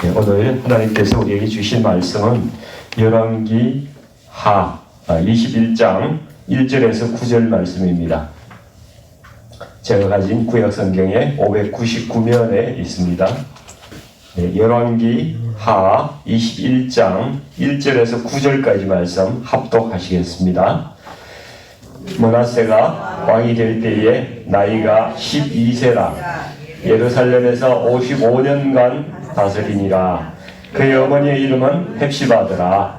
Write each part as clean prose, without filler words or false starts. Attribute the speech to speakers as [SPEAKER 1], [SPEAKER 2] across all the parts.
[SPEAKER 1] 오늘 하나님께서 우리에게 주신 말씀은 열왕기 하 21장 1절에서 9절 말씀입니다. 제가 가진 구약성경에 599면에 있습니다. 열왕기 하 21장 1절에서 9절까지 말씀 합독하시겠습니다. 므낫세가 왕이 될 때에 나이가 12세라 예루살렘에서 55년간 다스리니라. 그의 어머니의 이름은 헵시바더라.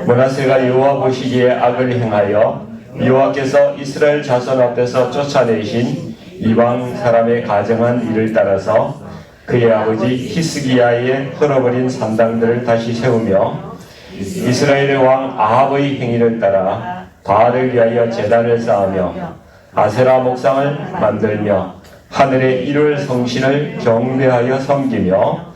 [SPEAKER 1] 므낫세가 여호와 보시기에 악을 행하여 여호와께서 이스라엘 자손 앞에서 쫓아내신 이방 사람의 가정한 일을 따라서 그의 아버지 히스기야의 헐어버린 산당들을 다시 세우며 이스라엘의 왕 아합의 행위를 따라 바알을 위하여 제단을 쌓으며 아세라 목상을 만들며 하늘의 일월 성신을 경배하여 섬기며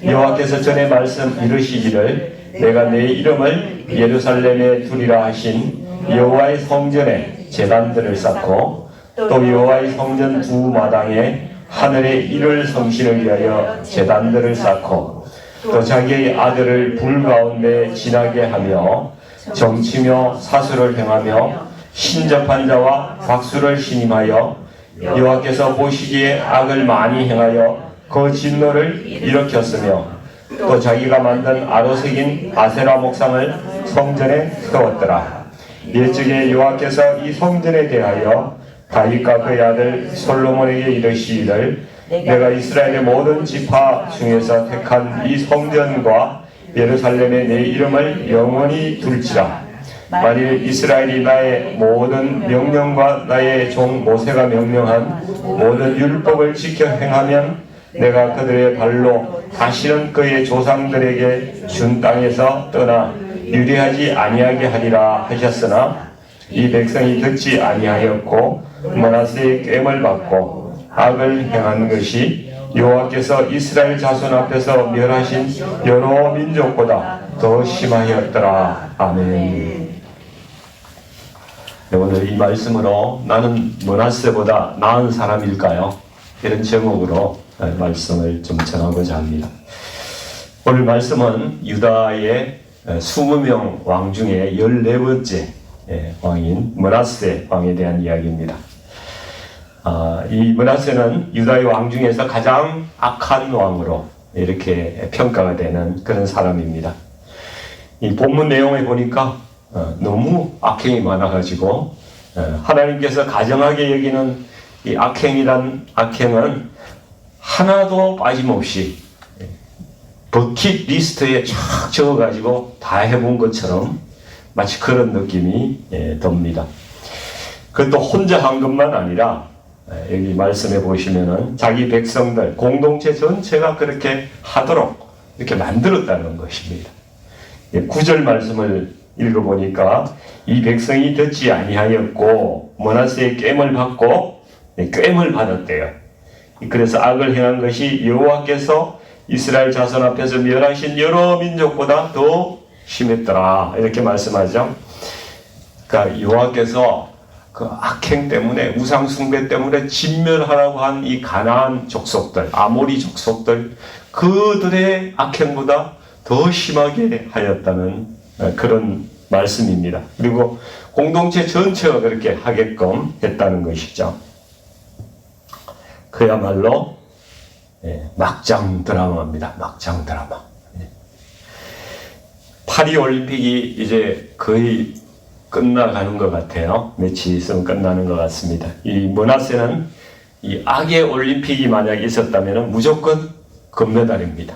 [SPEAKER 1] 여호와께서 전에 말씀 이르시기를 내가 내 이름을 예루살렘에 두리라 하신 여호와의 성전에 제단들을 쌓고 또 여호와의 성전 두 마당에 하늘의 일월 성신을 위하여 제단들을 쌓고 또 자기의 아들을 불 가운데 지나게 하며 정치며 사수를 행하며 신접한 자와 박수를 신임하여 여호와께서 보시기에 악을 많이 행하여 그 진노를 일으켰으며 또 자기가 만든 아로색인 아세라 목상을 성전에 세웠더라. 일찍에 여호와께서 이 성전에 대하여 다윗과 그의 아들 솔로몬에게 이르시기를 내가 이스라엘의 모든 지파 중에서 택한 이 성전과 예루살렘에 내 이름을 영원히 둘지라. 만일 이스라엘이 나의 모든 명령과 나의 종 모세가 명령한 모든 율법을 지켜 행하면 내가 그들의 발로 다시는 그의 조상들에게 준 땅에서 떠나 유리하지 아니하게 하리라 하셨으나 이 백성이 듣지 아니하였고 므낫세의 깸을 받고 악을 행한 것이 여호와께서 이스라엘 자손 앞에서 멸하신 여러 민족보다 더 심하였더라. 아멘. 오늘 이 말씀으로 나는 므낫세보다 나은 사람일까요? 이런 제목으로 말씀을 좀 전하고자 합니다. 오늘 말씀은 유다의 20명 왕 중에 14번째 왕인 므낫세 왕에 대한 이야기입니다. 이 므낫세는 유다의 왕 중에서 가장 악한 왕으로 이렇게 평가가 되는 그런 사람입니다. 이 본문 내용을 보니까 너무 악행이 많아가지고 하나님께서 가정하게 여기는 이 악행이란 악행은 하나도 빠짐없이 버킷리스트에 쫙 적어가지고 다 해본 것처럼 마치 그런 느낌이 듭니다. 그것도 혼자 한 것만 아니라 여기 말씀해 보시면은 자기 백성들 공동체 전체가 그렇게 하도록 이렇게 만들었다는 것입니다. 9절 말씀을 읽어보니까 이 백성이 듣지 아니하였고 므낫세의 깸을 받고 깸을 받았대요. 그래서 악을 행한 것이 여호와께서 이스라엘 자손 앞에서 멸하신 여러 민족보다 더 심했더라 이렇게 말씀하죠. 그러니까 여호와께서 그 악행 때문에 우상 숭배 때문에 진멸하라고 한 이 가나안 족속들 아모리 족속들 그들의 악행보다 더 심하게 하였다는 그런 말씀입니다. 그리고 공동체 전체가 그렇게 하게끔 했다는 것이죠. 그야말로 막장 드라마입니다. 막장 드라마. 파리 올림픽이 이제 거의 끝나가는 것 같아요. 며칠 있으면 끝나는 것 같습니다. 이 므낫세는 이 악의 올림픽이 만약 있었다면 무조건 금메달입니다.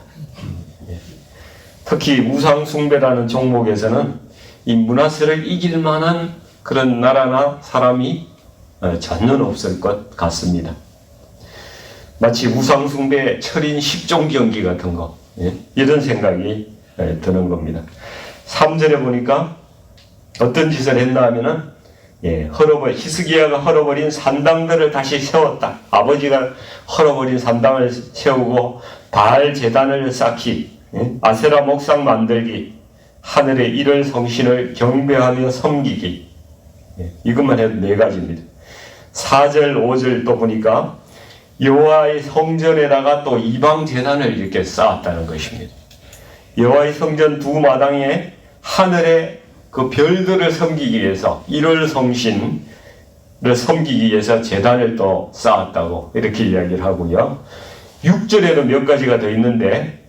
[SPEAKER 1] 특히 우상숭배라는 종목에서는 이 므낫세를 이길 만한 그런 나라나 사람이 전혀 없을 것 같습니다. 마치 우상숭배 철인 10종 경기 같은 거 이런 생각이 드는 겁니다. 3절에 보니까 어떤 짓을 했나 하면은 히스기야가 헐어버린 산당들을 다시 세웠다. 아버지가 헐어버린 산당을 세우고 바알 제단을 쌓기, 아세라 목상 만들기, 하늘의 일월 성신을 경배하며 섬기기. 이것만 해도 4가지입니다. 4절, 5절 또 보니까 여호와의 성전에다가 또 이방 제단을 이렇게 쌓았다는 것입니다. 여호와의 성전 두 마당에 하늘의 그 별들을 섬기기 위해서, 일월 성신을 섬기기 위해서 제단을 또 쌓았다고 이렇게 이야기를 하고요. 6절에도 몇 가지가 더 있는데,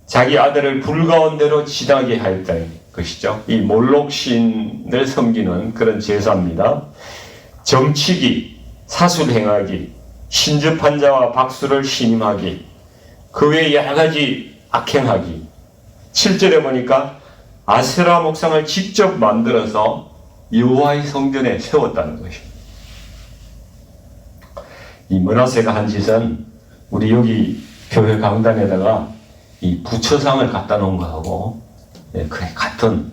[SPEAKER 1] 자기 아들을 불 가운데로 지나게 하였다는 것이죠. 이 몰록신을 섬기는 그런 제사입니다. 점치기, 사술 행하기, 신접한 자와 박수를 신임하기, 그 외 여러 가지 악행하기. 7절에 보니까 아세라 목상을 직접 만들어서 여호와의 성전에 세웠다는 것입니다. 이 므낫세가 한 짓은 우리 여기 교회 강단에다가 이 부처상을 갖다 놓은 거하고 같은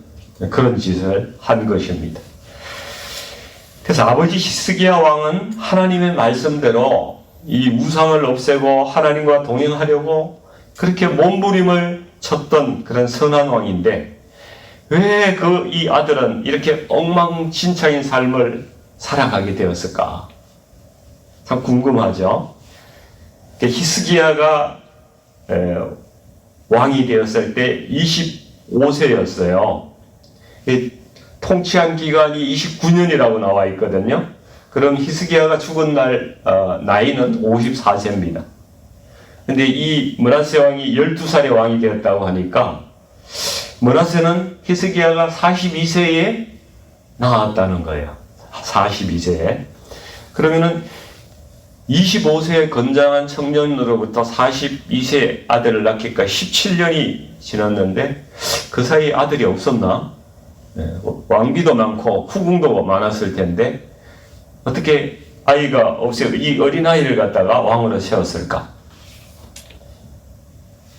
[SPEAKER 1] 그런 짓을 한 것입니다. 그래서 아버지 히스기야 왕은 하나님의 말씀대로 이 우상을 없애고 하나님과 동행하려고 그렇게 몸부림을 쳤던 그런 선한 왕인데, 왜 이 아들은 이렇게 엉망진창인 삶을 살아가게 되었을까? 참 궁금하죠. 히스기야가 왕이 되었을 때 25세였어요. 통치한 기간이 29년이라고 나와 있거든요. 그럼 히스기야가 죽은 날 나이는 54세입니다. 근데 이 므낫세 왕이 12살에 왕이 되었다고 하니까, 므낫세는 히스기야가 42세에 낳았다는 거예요. 42세에. 그러면은 25세의 건장한 청년으로부터 42세 아들을 낳기까지 17년이 지났는데, 그 사이에 아들이 없었나? 왕비도 많고 후궁도 많았을 텐데 어떻게 아이가 없어요? 이 어린아이를 갖다가 왕으로 세웠을까?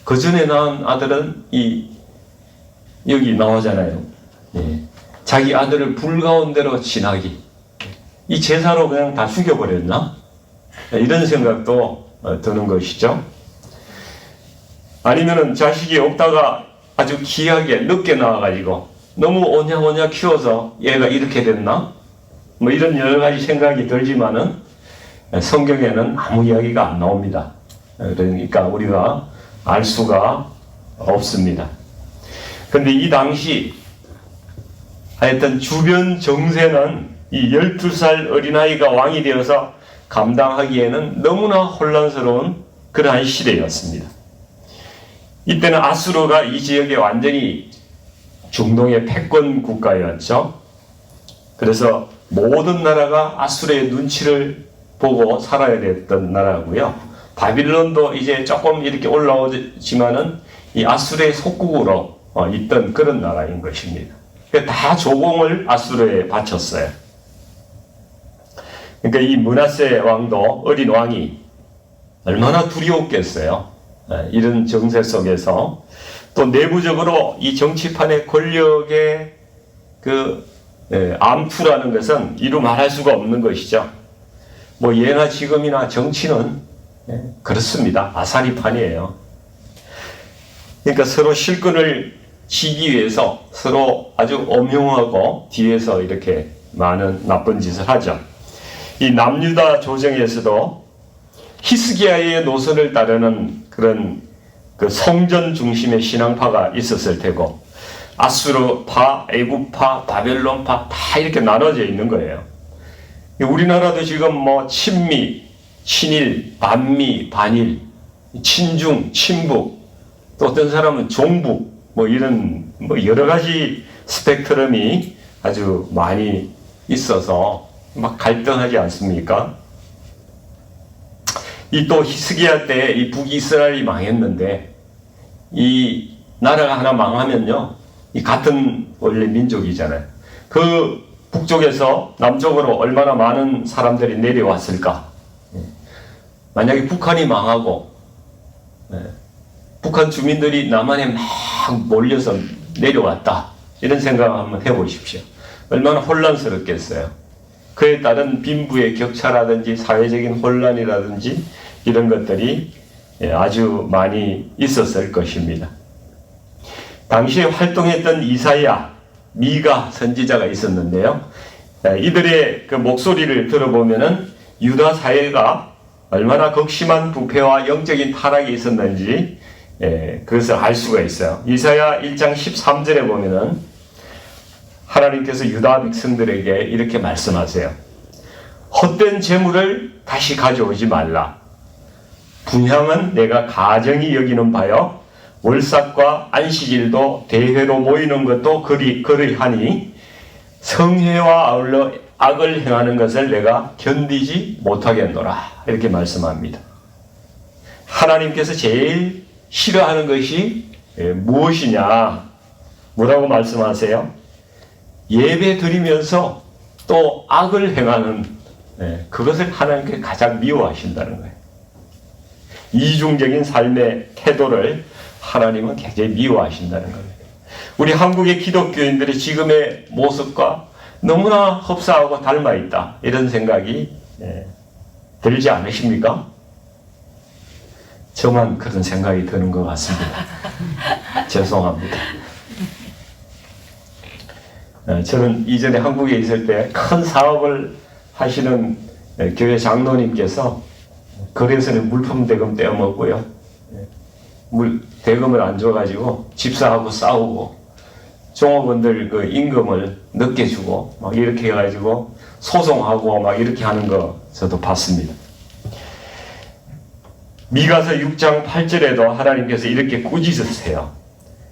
[SPEAKER 1] 그 전에 낳은 아들은 여기 나오잖아요. 자기 아들을 불 가운데로 지나기. 이 제사로 그냥 다 죽여버렸나? 이런 생각도 드는 것이죠. 아니면은 자식이 없다가 아주 귀하게 늦게 나와가지고 너무 오냐오냐 키워서 얘가 이렇게 됐나? 뭐 이런 여러 가지 생각이 들지만은 성경에는 아무 이야기가 안 나옵니다. 그러니까 우리가 알 수가 없습니다. 근데 이 당시 하여튼 주변 정세는 이 12살 어린아이가 왕이 되어서 감당하기에는 너무나 혼란스러운 그러한 시대였습니다. 이때는 아수르가 이 지역에 완전히 중동의 패권 국가였죠. 그래서 모든 나라가 아수르의 눈치를 보고 살아야 됐던 나라고요. 바빌론도 이제 조금 이렇게 올라오지만은 이 아수르의 속국으로 있던 그런 나라인 것입니다. 다 조공을 아수르에 바쳤어요. 그러니까 이 므낫세 왕도, 어린 왕이 얼마나 두려웠겠어요. 이런 정세 속에서 또 내부적으로 이 정치판의 권력의 암투라는 것은 이루 말할 수가 없는 것이죠. 뭐 예나 지금이나 정치는 그렇습니다. 아사리판이에요. 그러니까 서로 실권을 쥐기 위해서 서로 아주 엄용하고 뒤에서 이렇게 많은 나쁜 짓을 하죠. 이 남유다 조정에서도 히스기야의 노선을 따르는 그런 그 성전 중심의 신앙파가 있었을 테고, 아수르파, 애굽파, 바벨론파 다 이렇게 나눠져 있는 거예요. 우리나라도 지금 뭐 친미, 친일, 반미, 반일, 친중, 친북, 또 어떤 사람은 종북, 뭐 이런 여러 가지 스펙트럼이 아주 많이 있어서 막 갈등하지 않습니까? 이 또 히스기야 때 이 북이스라엘이 망했는데, 이 나라가 하나 망하면요, 이 같은 원래 민족이잖아요. 그 북쪽에서 남쪽으로 얼마나 많은 사람들이 내려왔을까? 만약에 북한이 망하고 북한 주민들이 남한에 막 몰려서 내려왔다, 이런 생각을 한번 해보십시오. 얼마나 혼란스럽겠어요. 그에 따른 빈부의 격차라든지 사회적인 혼란이라든지 이런 것들이 아주 많이 있었을 것입니다. 당시에 활동했던 이사야, 미가 선지자가 있었는데요. 이들의 그 목소리를 들어보면은 유다 사회가 얼마나 극심한 부패와 영적인 타락이 있었는지 그것을 알 수가 있어요. 이사야 1장 13절에 보면은 하나님께서 유다 백성들에게 이렇게 말씀하세요. 헛된 재물을 다시 가져오지 말라. 분향은 내가 가정이 여기는 바요. 월삭과 안식일도 대회로 모이는 것도 그리하니 성회와 아울러 악을 행하는 것을 내가 견디지 못하겠노라. 이렇게 말씀합니다. 하나님께서 제일 싫어하는 것이 무엇이냐? 뭐라고 말씀하세요? 예배 드리면서 또 악을 행하는 그것을 하나님께 가장 미워하신다는 거예요. 이중적인 삶의 태도를 하나님은 굉장히 미워하신다는 거예요. 우리 한국의 기독교인들의 지금의 모습과 너무나 흡사하고 닮아 있다. 이런 생각이 들지 않으십니까? 저만 그런 생각이 드는 것 같습니다. 죄송합니다. 저는 이전에 한국에 있을 때 큰 사업을 하시는 교회 장로님께서 거래소에 물품 대금 떼어먹고요. 대금을 안 줘가지고 집사하고 싸우고 종업원들 그 임금을 늦게 주고 막 이렇게 해가지고 소송하고 막 이렇게 하는 거 저도 봤습니다. 미가서 6장 8절에도 하나님께서 이렇게 꾸짖으세요.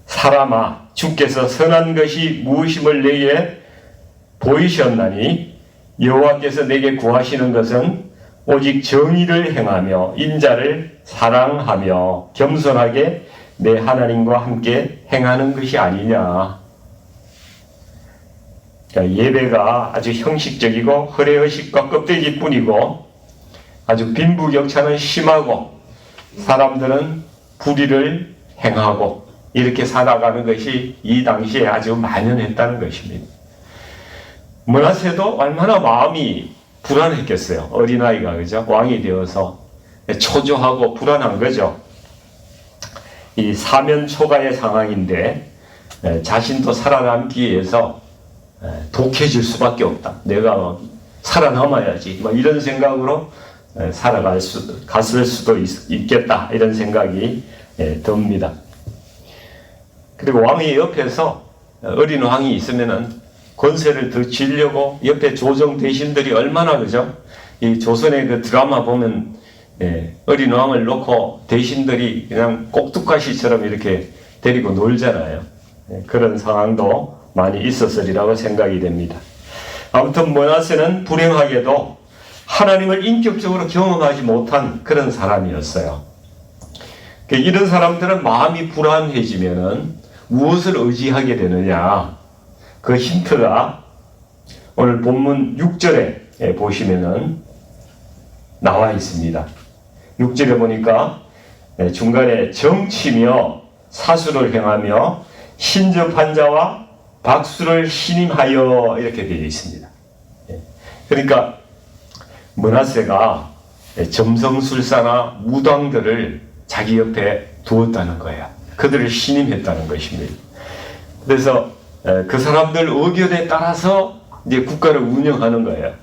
[SPEAKER 1] 사람아, 주께서 선한 것이 무엇임을 내게 보이셨나니 여호와께서 내게 구하시는 것은 오직 정의를 행하며 인자를 사랑하며 겸손하게 내 하나님과 함께 행하는 것이 아니냐. 그러니까 예배가 아주 형식적이고 허례의식과 껍데기뿐이고 아주 빈부격차는 심하고 사람들은 불의를 행하고 이렇게 살아가는 것이 이 당시에 아주 만연했다는 것입니다. 므낫세도 얼마나 마음이 불안했겠어요. 어린아이가, 그죠? 왕이 되어서 초조하고 불안한 거죠. 이 사면초가의 상황인데 자신도 살아남기 위해서 독해질 수밖에 없다. 내가 살아남아야지. 뭐 이런 생각으로 갔을 수도 있겠다. 이런 생각이 듭니다. 그리고 왕이 옆에서 어린 왕이 있으면은 권세를 더 쥐려고 옆에 조정 대신들이 얼마나, 그죠? 이 조선의 그 드라마 보면 어린 왕을 놓고 대신들이 그냥 꼭두가시처럼 이렇게 데리고 놀잖아요. 그런 상황도 많이 있었으리라고 생각이 됩니다. 아무튼 므낫세는 불행하게도 하나님을 인격적으로 경험하지 못한 그런 사람이었어요. 이런 사람들은 마음이 불안해지면은 무엇을 의지하게 되느냐? 그 힌트가 오늘 본문 6절에 보시면은 나와 있습니다. 6절에 보니까 중간에 정치며 사수를 행하며 신접한 자와 박수를 신임하여 이렇게 되어 있습니다. 그러니까 므낫세가 점성술사나 무당들을 자기 옆에 두었다는 거예요. 그들을 신임했다는 것입니다. 그래서 그 사람들 의견에 따라서 이제 국가를 운영하는 거예요.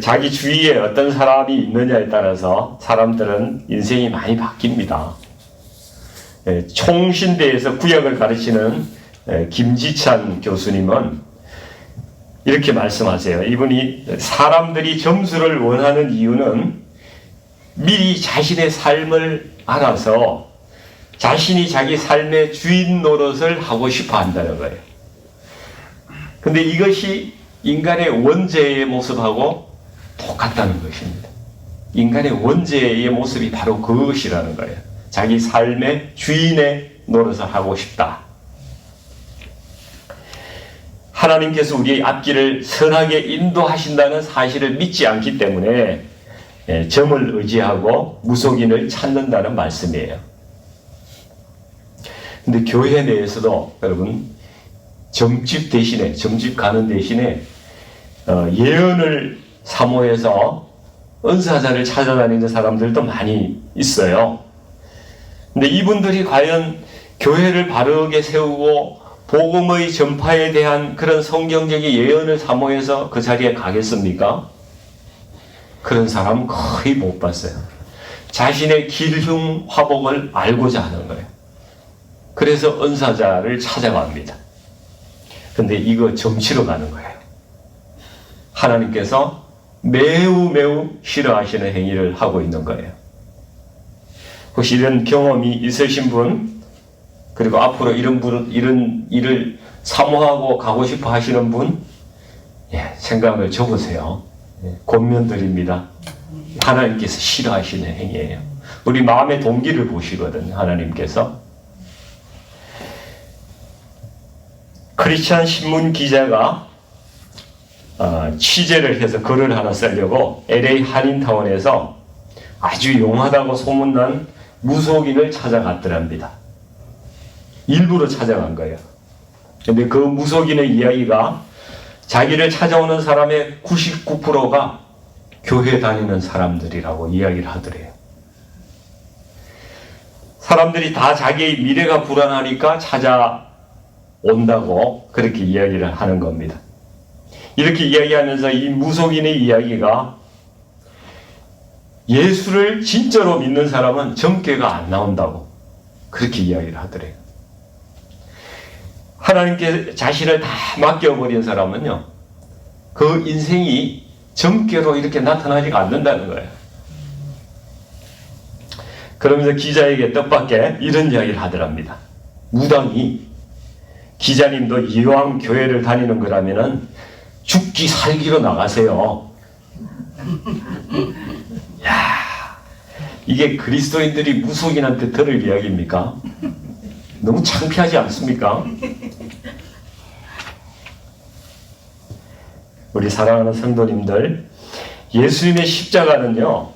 [SPEAKER 1] 자기 주위에 어떤 사람이 있느냐에 따라서 사람들은 인생이 많이 바뀝니다. 총신대에서 구약을 가르치는 김지찬 교수님은 이렇게 말씀하세요. 이분이 사람들이 점수를 원하는 이유는 미리 자신의 삶을 알아서 자신이 자기 삶의 주인 노릇을 하고 싶어 한다는 거예요. 근데 이것이 인간의 원죄의 모습하고 똑같다는 것입니다. 인간의 원죄의 모습이 바로 그것이라는 거예요. 자기 삶의 주인의 노릇을 하고 싶다. 하나님께서 우리의 앞길을 선하게 인도하신다는 사실을 믿지 않기 때문에 점을 의지하고 무속인을 찾는다는 말씀이에요. 근데 교회 내에서도 여러분 점집 가는 대신에 예언을 사모해서 은사자를 찾아다니는 사람들도 많이 있어요. 근데 이분들이 과연 교회를 바르게 세우고 복음의 전파에 대한 그런 성경적인 예언을 사모해서 그 자리에 가겠습니까? 그런 사람은 거의 못 봤어요. 자신의 길흉 화복을 알고자 하는 거예요. 그래서 은사자를 찾아갑니다. 근데 이거 점치러 가는 거예요. 하나님께서 매우 싫어하시는 행위를 하고 있는 거예요. 혹시 이런 경험이 있으신 분, 그리고 앞으로 이런 일을 사모하고 가고 싶어 하시는 분, 생각을 적으세요. 권면드립니다. 하나님께서 싫어하시는 행위예요. 우리 마음의 동기를 보시거든요, 하나님께서. 크리스찬 신문 기자가 취재를 해서 글을 하나 쓰려고 LA 한인타운에서 아주 용하다고 소문난 무속인을 찾아갔더랍니다. 일부러 찾아간 거예요. 근데 그 무속인의 이야기가 자기를 찾아오는 사람의 99%가 교회 다니는 사람들이라고 이야기를 하더래요. 사람들이 다 자기의 미래가 불안하니까 찾아온다고 그렇게 이야기를 하는 겁니다. 이렇게 이야기하면서 이 무속인의 이야기가 예수를 진짜로 믿는 사람은 점괘가 안 나온다고 그렇게 이야기를 하더래요. 하나님께 자신을 다 맡겨버린 사람은요, 그 인생이 점괘로 이렇게 나타나지가 않는다는 거예요. 그러면서 기자에게 뜻밖의 이런 이야기를 하더랍니다. 무당이 기자님도 이왕 교회를 다니는 거라면은 죽기 살기로 나가세요. 야, 이게 그리스도인들이 무속인한테 들을 이야기입니까? 너무 창피하지 않습니까? 우리 사랑하는 성도님들, 예수님의 십자가는요,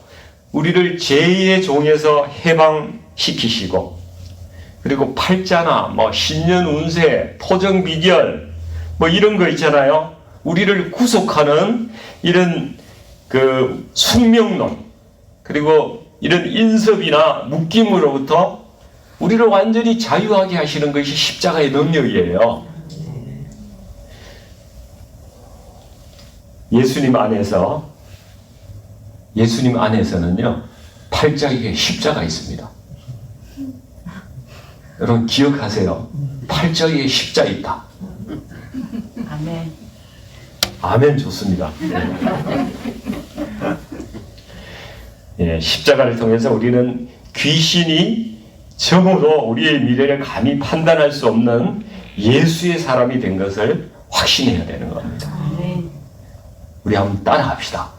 [SPEAKER 1] 우리를 죄의 종에서 해방시키시고, 그리고 팔자나 신년 운세, 토정 비결 이런 거 있잖아요. 우리를 구속하는 이런 그 숙명론, 그리고 이런 인섭이나 묶임으로부터 우리를 완전히 자유하게 하시는 것이 십자가의 능력이에요. 예수님 안에서는요, 팔자에 십자가 있습니다. 여러분 기억하세요. 팔자에 십자 있다.
[SPEAKER 2] 아멘.
[SPEAKER 1] 아멘. 좋습니다. 십자가를 통해서 우리는 귀신이 점으로 우리의 미래를 감히 판단할 수 없는 예수의 사람이 된 것을 확신해야 되는 겁니다.
[SPEAKER 2] 아멘.
[SPEAKER 1] 우리 한번 따라합시다.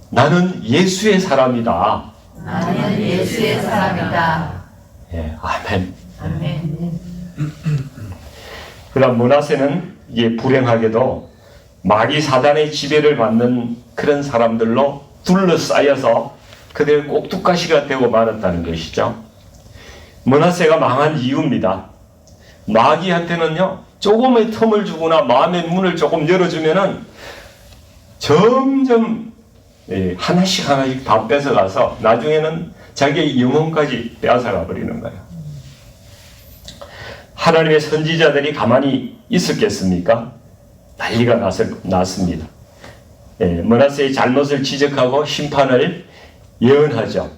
[SPEAKER 1] 나는 예수의 사람이다.
[SPEAKER 2] 나는 예수의 사람이다.
[SPEAKER 1] 아멘.
[SPEAKER 2] 아멘.
[SPEAKER 1] 그러나 므낫세는 이게 불행하게도 마귀 사단의 지배를 받는 그런 사람들로 둘러싸여서 그들 꼭두가시가 되고 말았다는 것이죠. 므낫세가 망한 이유입니다. 마귀한테는요, 조금의 틈을 주거나 마음의 문을 조금 열어주면은 점점 하나씩 다 뺏어가서 나중에는 자기의 영혼까지 빼앗아가 버리는 거예요. 하나님의 선지자들이 가만히 있었겠습니까? 난리가 났습니다. 므낫세의 잘못을 지적하고 심판을 예언하죠.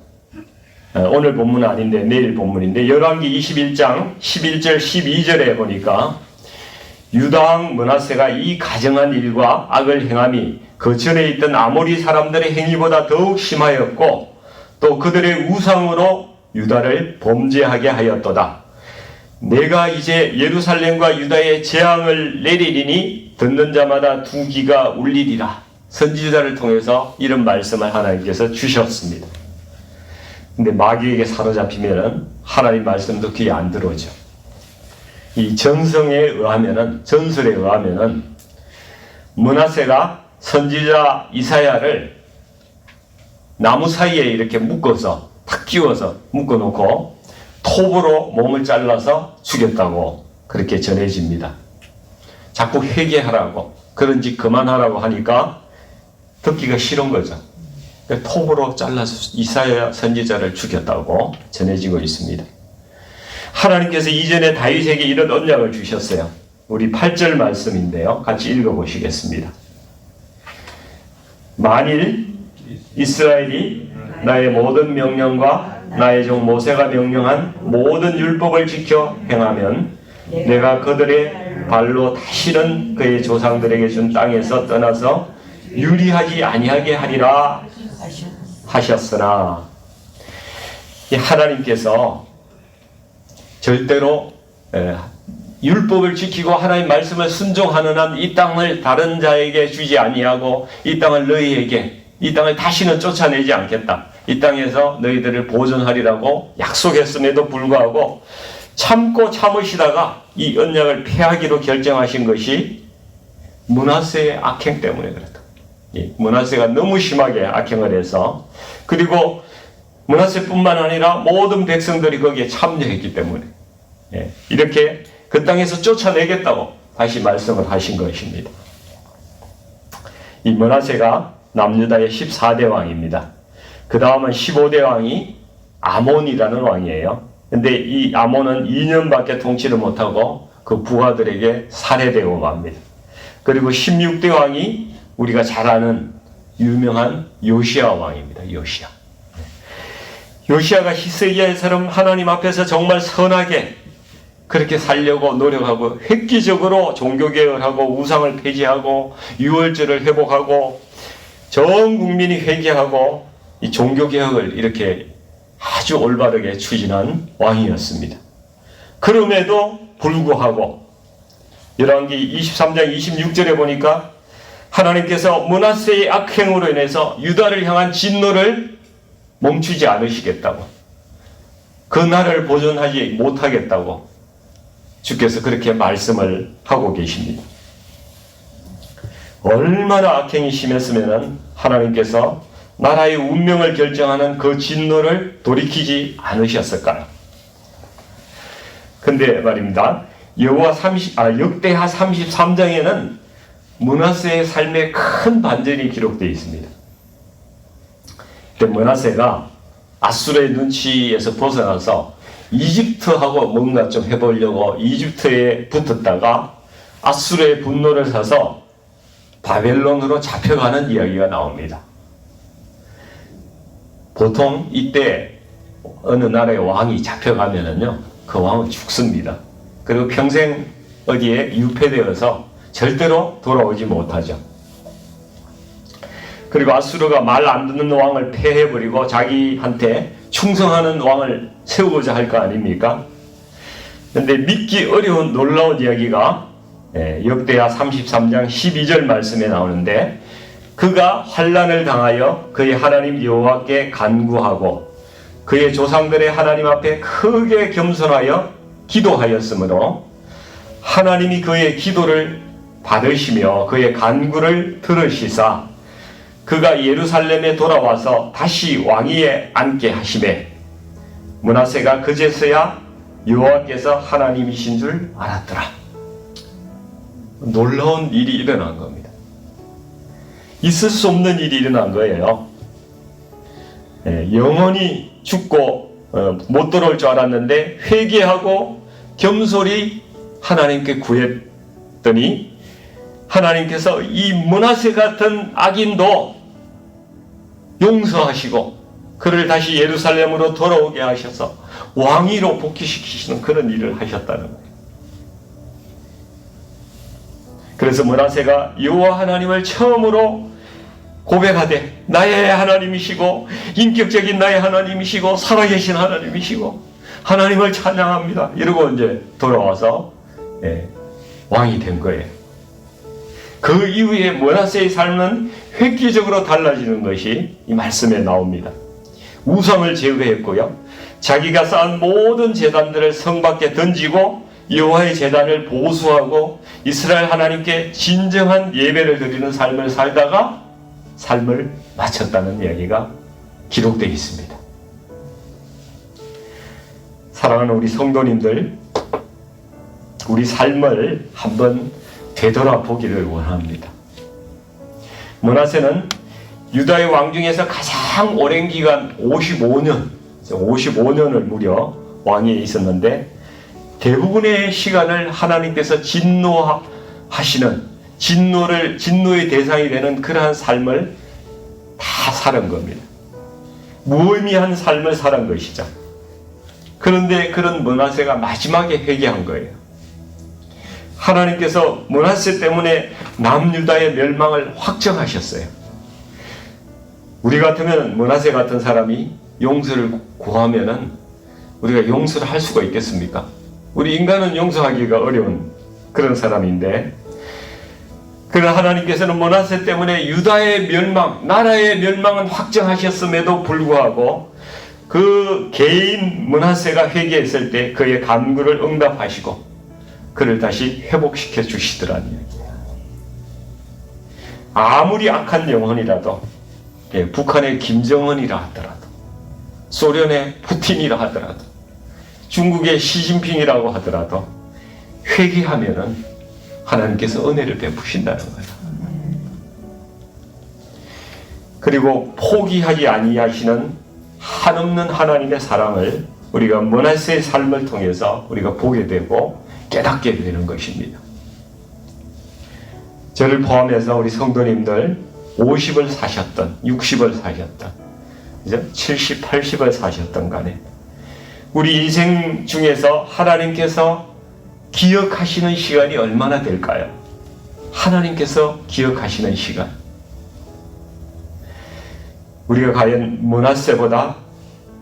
[SPEAKER 1] 오늘 본문은 아닌데 내일 본문인데 열왕기 21장 11절 12절에 보니까 유다왕 므낫세가 이 가증한 일과 악을 행함이 그 전에 있던 아모리 사람들의 행위보다 더욱 심하였고 또 그들의 우상으로 유다를 범죄하게 하였도다. 내가 이제 예루살렘과 유다에 재앙을 내리리니 듣는 자마다 두 귀가 울리리라. 선지자를 통해서 이런 말씀을 하나님께서 주셨습니다. 근데 마귀에게 사로잡히면은 하나님 말씀도 귀에 안 들어오죠. 이 전설에 의하면은 므낫세가 선지자 이사야를 나무 사이에 이렇게 묶어서 탁 끼워서 묶어놓고 톱으로 몸을 잘라서 죽였다고 그렇게 전해집니다. 자꾸 회개하라고, 그런 짓 그만하라고 하니까 듣기가 싫은 거죠. 톱으로 잘라서 이사야 선지자를 죽였다고 전해지고 있습니다. 하나님께서 이전에 다윗에게 이런 언약을 주셨어요. 우리 8절 말씀인데요. 같이 읽어보시겠습니다. 만일 이스라엘이 나의 모든 명령과 나의 종 모세가 명령한 모든 율법을 지켜 행하면 내가 그들의 발로 다시는 그의 조상들에게 준 땅에서 떠나서 유리하지 아니하게 하리라 하셨으나, 이 하나님께서 절대로 율법을 지키고 하나님 말씀을 순종하는 한 이 땅을 다른 자에게 주지 아니하고 이 땅을 너희에게, 이 땅을 다시는 쫓아내지 않겠다, 이 땅에서 너희들을 보존하리라고 약속했음에도 불구하고 참고 참으시다가 이 언약을 폐하기로 결정하신 것이 므낫세의 악행 때문에 그렇다. 므낫세가 너무 심하게 악행을 해서, 그리고 므낫세뿐만 아니라 모든 백성들이 거기에 참여했기 때문에 이렇게 그 땅에서 쫓아내겠다고 다시 말씀을 하신 것입니다. 이 므낫세가 남유다의 14대 왕입니다. 그 다음은 15대 왕이 아몬이라는 왕이에요. 근데 이 아몬은 2년밖에 통치를 못하고 그 부하들에게 살해되고 맙니다. 그리고 16대 왕이 우리가 잘 아는 유명한 요시야 왕입니다. 요시야가 히스기야처럼 하나님 앞에서 정말 선하게 그렇게 살려고 노력하고 획기적으로 종교개혁을 하고 우상을 폐지하고 유월절을 회복하고 전 국민이 회개하고 이 종교개혁을 이렇게 아주 올바르게 추진한 왕이었습니다. 그럼에도 불구하고 열왕기 23장 26절에 보니까 하나님께서 므낫세의 악행으로 인해서 유다를 향한 진노를 멈추지 않으시겠다고, 그 나라를 보존하지 못하겠다고 주께서 그렇게 말씀을 하고 계십니다. 얼마나 악행이 심했으면 하나님께서 나라의 운명을 결정하는 그 진노를 돌이키지 않으셨을까요? 근데 말입니다. 역대하 33장에는 므낫세의 삶에 큰 반전이 기록되어 있습니다. 므낫세가 아수르의 눈치에서 벗어나서 이집트하고 뭔가 좀 해보려고 이집트에 붙었다가 아수르의 분노를 사서 바벨론으로 잡혀가는 이야기가 나옵니다. 보통 이때 어느 나라의 왕이 잡혀가면은요, 그 왕은 죽습니다. 그리고 평생 어디에 유폐되어서 절대로 돌아오지 못하죠. 그리고 아수르가 말 안 듣는 왕을 폐해버리고 자기한테 충성하는 왕을 세우고자 할 거 아닙니까? 그런데 믿기 어려운 놀라운 이야기가 역대하 33장 12절 말씀에 나오는데, 그가 환난을 당하여 그의 하나님 여호와께 간구하고 그의 조상들의 하나님 앞에 크게 겸손하여 기도하였으므로 하나님이 그의 기도를 받으시며 그의 간구를 들으시사 그가 예루살렘에 돌아와서 다시 왕위에 앉게 하시매 므낫세가 그제서야 여호와께서 하나님이신 줄 알았더라. 놀라운 일이 일어난 겁니다. 있을 수 없는 일이 일어난 거예요. 영원히 죽고 못 돌아올 줄 알았는데 회개하고 겸손히 하나님께 구했더니 하나님께서 이 므낫세 같은 악인도 용서하시고 그를 다시 예루살렘으로 돌아오게 하셔서 왕위로 복귀시키시는 그런 일을 하셨다는 거예요. 그래서 므낫세가 여호와 하나님을 처음으로 고백하되 나의 하나님이시고 인격적인 나의 하나님이시고 살아계신 하나님이시고 하나님을 찬양합니다. 이러고 이제 돌아와서 왕이 된 거예요. 그 이후에 므낫세의 삶은 획기적으로 달라지는 것이 이 말씀에 나옵니다. 우상을 제거했고요. 자기가 쌓은 모든 제단들을 성 밖에 던지고 여호와의 제단을 보수하고 이스라엘 하나님께 진정한 예배를 드리는 삶을 살다가 삶을 마쳤다는 이야기가 기록되어 있습니다. 사랑하는 우리 성도님들, 우리 삶을 한번 되돌아보기를 원합니다. 므낫세는 유다의 왕 중에서 가장 오랜 기간 55년을 무려 왕위에 있었는데 대부분의 시간을 하나님께서 진노의 대상이 되는 그러한 삶을 다 다 살은 겁니다. 무의미한 삶을 살은 것이죠. 그런데 그런 므낫세가 마지막에 회개한 거예요. 하나님께서 므낫세 때문에 남유다의 멸망을 확정하셨어요. 우리 같으면 므낫세 같은 사람이 용서를 구하면은 우리가 용서를 할 수가 있겠습니까? 우리 인간은 용서하기가 어려운 그런 사람인데, 그러나 하나님께서는 므낫세 때문에 유다의 멸망, 나라의 멸망은 확정하셨음에도 불구하고 그 개인 므낫세가 회개했을 때 그의 간구를 응답하시고 그를 다시 회복시켜 주시더라는 얘기예요. 아무리 악한 영혼이라도, 북한의 김정은이라 하더라도, 소련의 푸틴이라 하더라도, 중국의 시진핑이라고 하더라도 회개하면은 하나님께서 은혜를 베푸신다는 거예요. 그리고 포기하지 아니하시는 한없는 하나님의 사랑을 우리가 므낫세의 삶을 통해서 우리가 보게 되고 깨닫게 되는 것입니다. 저를 포함해서 우리 성도님들 50을 사셨던, 60을 사셨던, 70, 80을 사셨던 간에 우리 인생 중에서 하나님께서 기억하시는 시간이 얼마나 될까요? 하나님께서 기억하시는 시간. 우리가 과연 므낫세보다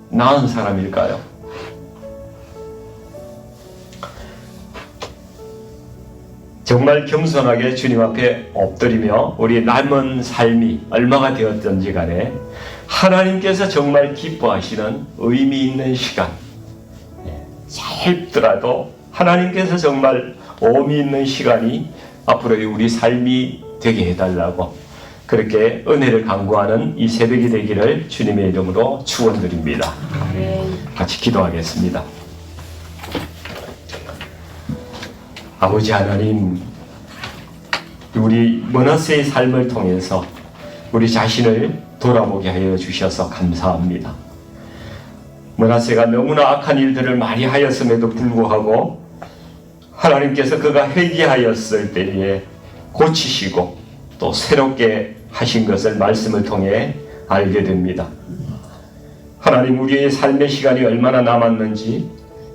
[SPEAKER 1] 나은 사람일까요? 정말 겸손하게 주님 앞에 엎드리며 우리 남은 삶이 얼마가 되었든지 간에 하나님께서 정말 기뻐하시는 의미 있는 시간, 짧더라도 하나님께서 정말 의미 있는 시간이 앞으로의 우리 삶이 되게 해달라고 그렇게 은혜를 간구하는 이 새벽이 되기를 주님의 이름으로 축원드립니다. 같이 기도하겠습니다. 아버지 하나님, 우리 므낫세의 삶을 통해서 우리 자신을 돌아보게 하여 주셔서 감사합니다. 므낫세가 너무나 악한 일들을 많이 하였음에도 불구하고 하나님께서 그가 회개하였을 때에 고치시고 또 새롭게 하신 것을 말씀을 통해 알게 됩니다. 하나님, 우리의 삶의 시간이 얼마나 남았는지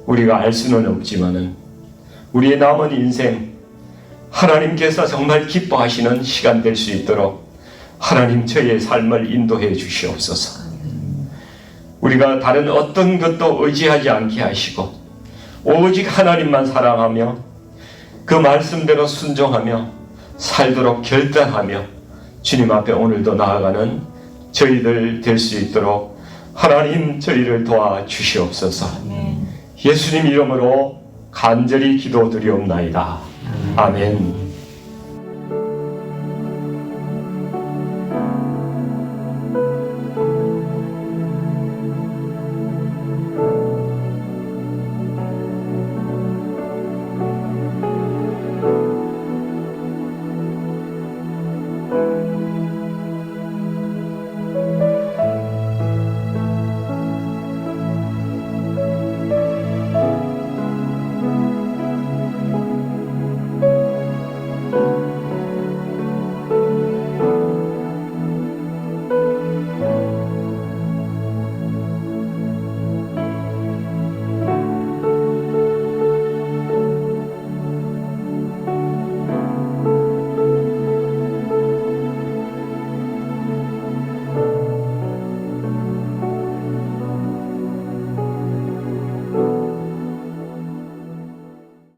[SPEAKER 1] 우리가 알 수는 없지만은 우리의 남은 인생 하나님께서 정말 기뻐하시는 시간 될 수 있도록 하나님 저희의 삶을 인도해 주시옵소서. 우리가 다른 어떤 것도 의지하지 않게 하시고 오직 하나님만 사랑하며 그 말씀대로 순종하며 살도록 결단하며 주님 앞에 오늘도 나아가는 저희들 될 수 있도록 하나님 저희를 도와주시옵소서. 예수님 이름으로 간절히 기도드리옵나이다. 아멘.